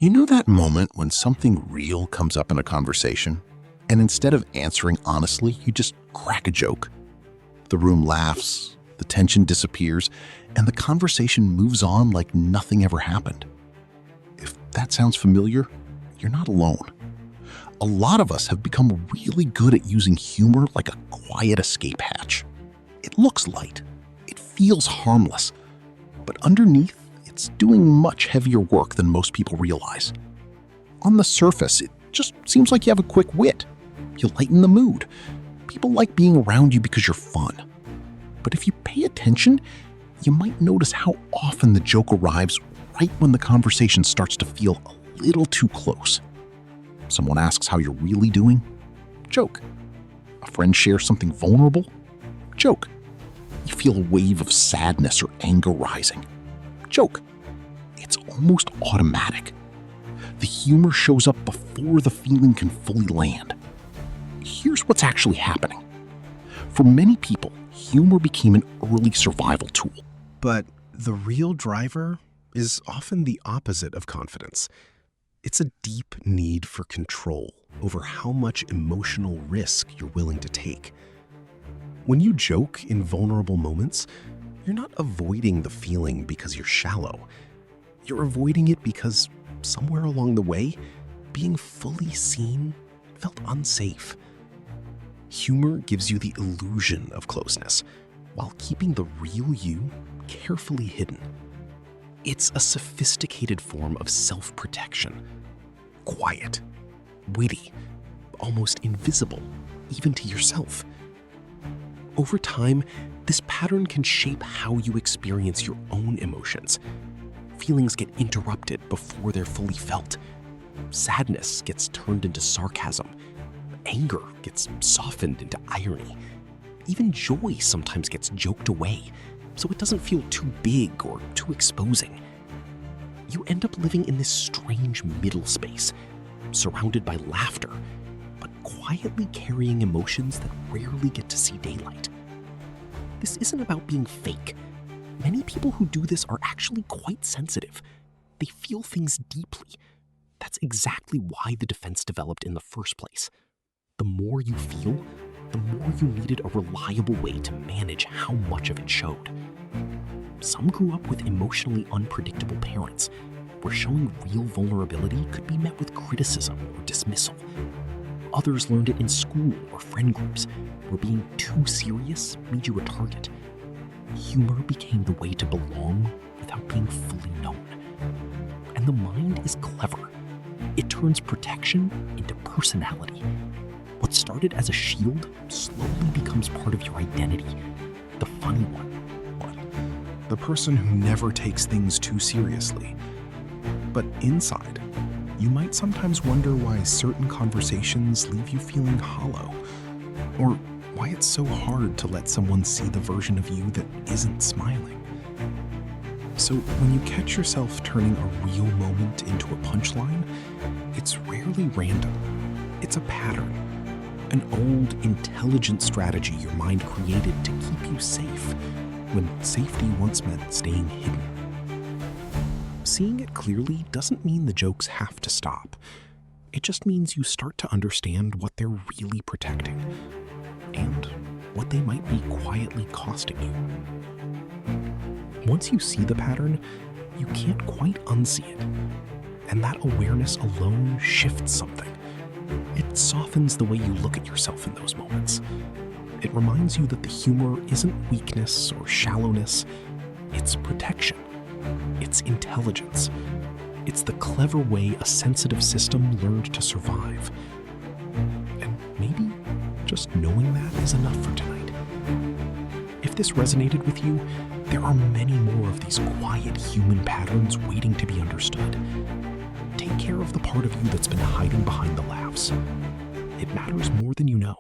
You know that moment when something real comes up in a conversation, and instead of answering honestly, you just crack a joke? The room laughs, the tension disappears, and the conversation moves on like nothing ever happened. If that sounds familiar, you're not alone. A lot of us have become really good at using humor like a quiet escape hatch. It looks light, it feels harmless, but underneath, it's doing much heavier work than most people realize. On the surface, it just seems like you have a quick wit. You lighten the mood. People like being around you because you're fun. But if you pay attention, you might notice how often the joke arrives right when the conversation starts to feel a little too close. Someone asks how you're really doing? Joke. A friend shares something vulnerable? Joke. You feel a wave of sadness or anger rising? Joke. It's almost automatic. The humor shows up before the feeling can fully land. Here's what's actually happening. For many people, humor became an early survival tool. But the real driver is often the opposite of confidence. It's a deep need for control over how much emotional risk you're willing to take. When you joke in vulnerable moments, you're not avoiding the feeling because you're shallow. You're avoiding it because somewhere along the way, being fully seen felt unsafe. Humor gives you the illusion of closeness while keeping the real you carefully hidden. It's a sophisticated form of self-protection. Quiet, witty, almost invisible, even to yourself. Over time, this pattern can shape how you experience your own emotions. Feelings get interrupted before they're fully felt. Sadness gets turned into sarcasm. Anger gets softened into irony. Even joy sometimes gets joked away, so it doesn't feel too big or too exposing. You end up living in this strange middle space, surrounded by laughter, but quietly carrying emotions that rarely get to see daylight. This isn't about being fake. Many people who do this are actually quite sensitive. They feel things deeply. That's exactly why the defense developed in the first place. The more you feel, the more you needed a reliable way to manage how much of it showed. Some grew up with emotionally unpredictable parents, where showing real vulnerability could be met with criticism or dismissal. Others learned it in school or friend groups, where being too serious made you a target. Humor became the way to belong without being fully known. And the mind is clever. It turns protection into personality. What started as a shield slowly becomes part of your identity, the funny one. The person who never takes things too seriously. But inside, you might sometimes wonder why certain conversations leave you feeling hollow, or why it's so hard to let someone see the version of you that isn't smiling. So when you catch yourself turning a real moment into a punchline, it's rarely random. It's a pattern, an old, intelligent strategy your mind created to keep you safe, when safety once meant staying hidden. Seeing it clearly doesn't mean the jokes have to stop. It just means you start to understand what they're really protecting, and what they might be quietly costing you. Once you see the pattern, you can't quite unsee it. And that awareness alone shifts something. It softens the way you look at yourself in those moments. It reminds you that the humor isn't weakness or shallowness. It's protection. It's intelligence. It's the clever way a sensitive system learned to survive. And maybe just knowing that is enough for tonight. If this resonated with you, there are many more of these quiet human patterns waiting to be understood. Take care of the part of you that's been hiding behind the laughs. It matters more than you know.